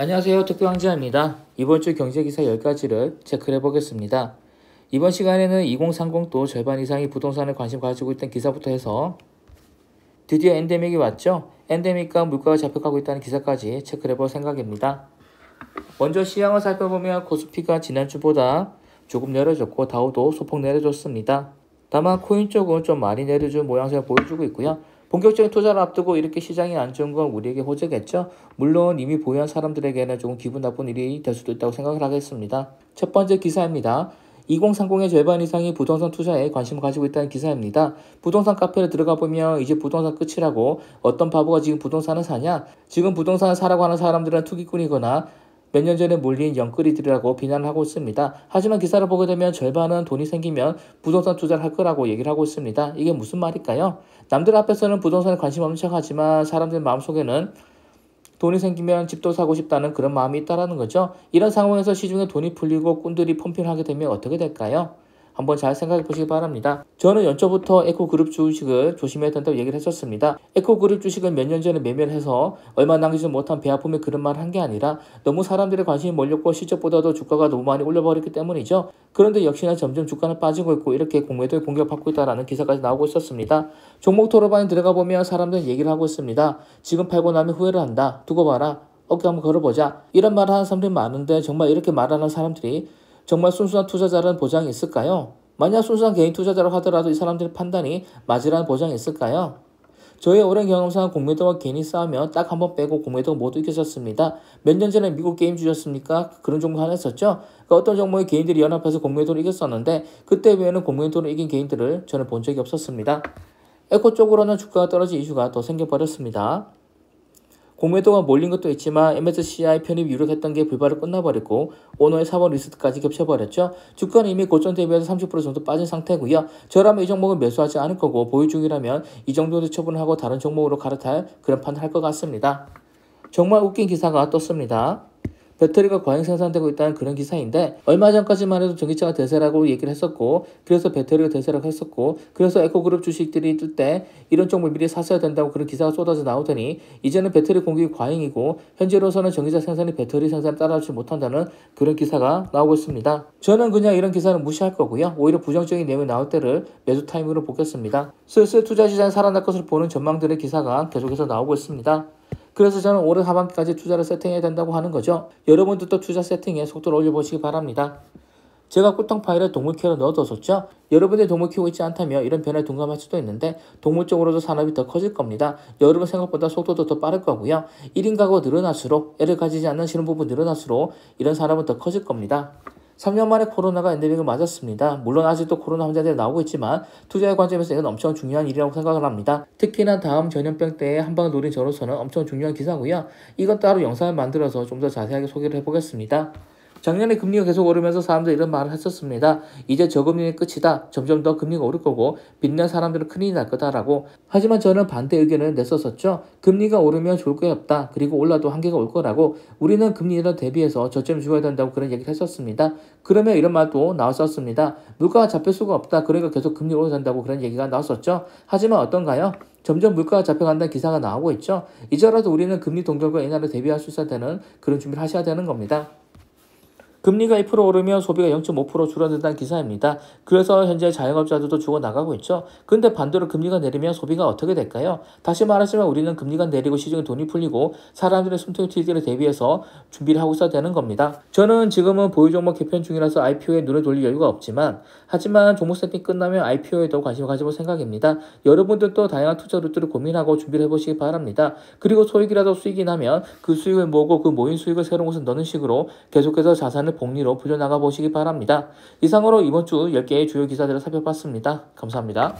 안녕하세요. 특별왕자입니다. 이번 주 경제기사 10가지를 체크해 보겠습니다. 이번 시간에는 2030도 절반 이상이 부동산에 관심 가지고 있던 기사부터 해서 드디어 엔데믹이 왔죠? 엔데믹과 물가가 잡혀가고 있다는 기사까지 체크해 볼 생각입니다. 먼저 시황을 살펴보면 코스피가 지난주보다 조금 내려졌고 다우도 소폭 내려졌습니다. 다만 코인 쪽은 좀 많이 내려준 모양새를 보여주고 있고요. 본격적인 투자를 앞두고 이렇게 시장이 안 좋은 건 우리에게 호재겠죠. 물론 이미 보유한 사람들에게는 조금 기분 나쁜 일이 될 수도 있다고 생각을 하겠습니다. 첫 번째 기사입니다. 2030의 절반 이상이 부동산 투자에 관심을 가지고 있다는 기사입니다. 부동산 카페를 들어가 보면 이제 부동산 끝이라고, 어떤 바보가 지금 부동산을 사냐? 지금 부동산을 사라고 하는 사람들은 투기꾼이거나 몇 년 전에 몰린 영끌이들이라고 비난을 하고 있습니다. 하지만 기사를 보게 되면 절반은 돈이 생기면 부동산 투자를 할 거라고 얘기를 하고 있습니다. 이게 무슨 말일까요? 남들 앞에서는 부동산에 관심 없는 척하지만 사람들 마음속에는 돈이 생기면 집도 사고 싶다는 그런 마음이 있다는 거죠. 이런 상황에서 시중에 돈이 풀리고 꾼들이 펌핑을 하게 되면 어떻게 될까요? 한번 잘 생각해 보시기 바랍니다. 저는 연초부터 에코그룹 주식을 조심해야 된다고 얘기를 했었습니다. 에코그룹 주식은 몇 년 전에 매매를 해서 얼마 남기지 못한 배 아픔에 그런 말을 한 게 아니라 너무 사람들의 관심이 몰렸고 실적보다도 주가가 너무 많이 올려버렸기 때문이죠. 그런데 역시나 점점 주가는 빠지고 있고 이렇게 공매도에 공격받고 있다는 기사까지 나오고 있었습니다. 종목 토론방에 들어가 보면 사람들은 얘기를 하고 있습니다. 지금 팔고 나면 후회를 한다. 두고 봐라. 어깨 한번 걸어보자. 이런 말을 하는 사람들이 많은데 정말 이렇게 말하는 사람들이 정말 순수한 투자자라는 보장이 있을까요? 만약 순수한 개인 투자자라고 하더라도 이 사람들의 판단이 맞으라는 보장이 있을까요? 저의 오랜 경험상 공매도와 개인이 싸우면 딱 한 번 빼고 공매도가 모두 이겼었습니다. 몇 년 전에 미국 게임주였습니까? 그런 종목 하나 했었죠? 어떤 종목의 개인들이 연합해서 공매도를 이겼었는데 그때 외에는 공매도를 이긴 개인들을 저는 본 적이 없었습니다. 에코 쪽으로는 주가가 떨어진 이슈가 더 생겨버렸습니다. 공매도가 몰린 것도 있지만 MSCI 편입 유력했던 게 불발로 끝나버렸고 오너의 4번 리스트까지 겹쳐버렸죠. 주가는 이미 고점 대비해서 30% 정도 빠진 상태고요. 저라면 이 종목은 매수하지 않을 거고 보유 중이라면 이 정도도 처분을 하고 다른 종목으로 갈아탈 그런 판단을 할 것 같습니다. 정말 웃긴 기사가 떴습니다. 배터리가 과잉 생산되고 있다는 그런 기사인데 얼마 전까지만 해도 전기차가 대세라고 얘기를 했었고 그래서 배터리가 대세라고 했었고 그래서 에코그룹 주식들이 뜰 때 이런 종목 미리 샀어야 된다고 그런 기사가 쏟아져 나오더니 이제는 배터리 공급이 과잉이고 현재로서는 전기차 생산이 배터리 생산을 따라오지 못한다는 그런 기사가 나오고 있습니다. 저는 그냥 이런 기사는 무시할 거고요. 오히려 부정적인 내용이 나올 때를 매수 타임으로 보겠습니다. 슬슬 투자시장이 살아날 것을 보는 전망들의 기사가 계속해서 나오고 있습니다. 그래서 저는 올해 하반기까지 투자를 세팅해야 된다고 하는 거죠. 여러분들도 투자 세팅에 속도를 올려보시기 바랍니다. 제가 꿀통 파일에 동물 케어를 넣어뒀었죠. 여러분들이 동물 키우고 있지 않다면 이런 변화에 동감할 수도 있는데 동물 쪽으로도 산업이 더 커질 겁니다. 여러분 생각보다 속도도 더 빠를 거고요. 1인 가구가 늘어날수록 애를 가지지 않는 신혼부부 늘어날수록 이런 산업은 더 커질 겁니다. 3년 만에 코로나가 엔데믹을 맞았습니다. 물론 아직도 코로나 환자들이 나오고 있지만 투자의 관점에서 이건 엄청 중요한 일이라고 생각을 합니다. 특히나 다음 전염병 때에 한 방을 노린 저로서는 엄청 중요한 기사고요. 이건 따로 영상을 만들어서 좀 더 자세하게 소개를 해보겠습니다. 작년에 금리가 계속 오르면서 사람들이 이런 말을 했었습니다. 이제 저금리는 끝이다. 점점 더 금리가 오를 거고 빚낸 사람들은 큰일이 날 거다라고. 하지만 저는 반대 의견을 냈었었죠. 금리가 오르면 좋을 게 없다. 그리고 올라도 한계가 올 거라고. 우리는 금리를 대비해서 저점을 죽어야 된다고 그런 얘기를 했었습니다. 그러면 이런 말도 나왔었습니다. 물가가 잡힐 수가 없다. 그러니까 계속 금리 오르야 된다고 그런 얘기가 나왔었죠. 하지만 어떤가요? 점점 물가가 잡혀간다는 기사가 나오고 있죠. 이제라도 우리는 금리 동결과 인하를 대비할 수 있어야 되는 그런 준비를 하셔야 되는 겁니다. 금리가 2% 오르면 소비가 0.5% 줄어든다는 기사입니다. 그래서 현재 자영업자들도 죽어나가고 있죠. 근데 반대로 금리가 내리면 소비가 어떻게 될까요? 다시 말하지만 우리는 금리가 내리고 시중에 돈이 풀리고 사람들의 숨통이 튀기를 대비해서 준비를 하고 있어야 되는 겁니다. 저는 지금은 보유 종목 개편 중이라서 IPO에 눈을 돌릴 여유가 없지만 하지만 종목 세팅 끝나면 IPO에도 관심을 가져볼 생각입니다. 여러분들도 다양한 투자 루트를 고민하고 준비를 해보시기 바랍니다. 그리고 소액이라도 수익이 나면 그 수익을 모으고 그 모인 수익을 새로운 곳에 넣는 식으로 계속해서 자산을 복리로 불려나가 보시기 바랍니다. 이상으로 이번 주 10개의 주요 기사들을 살펴봤습니다. 감사합니다.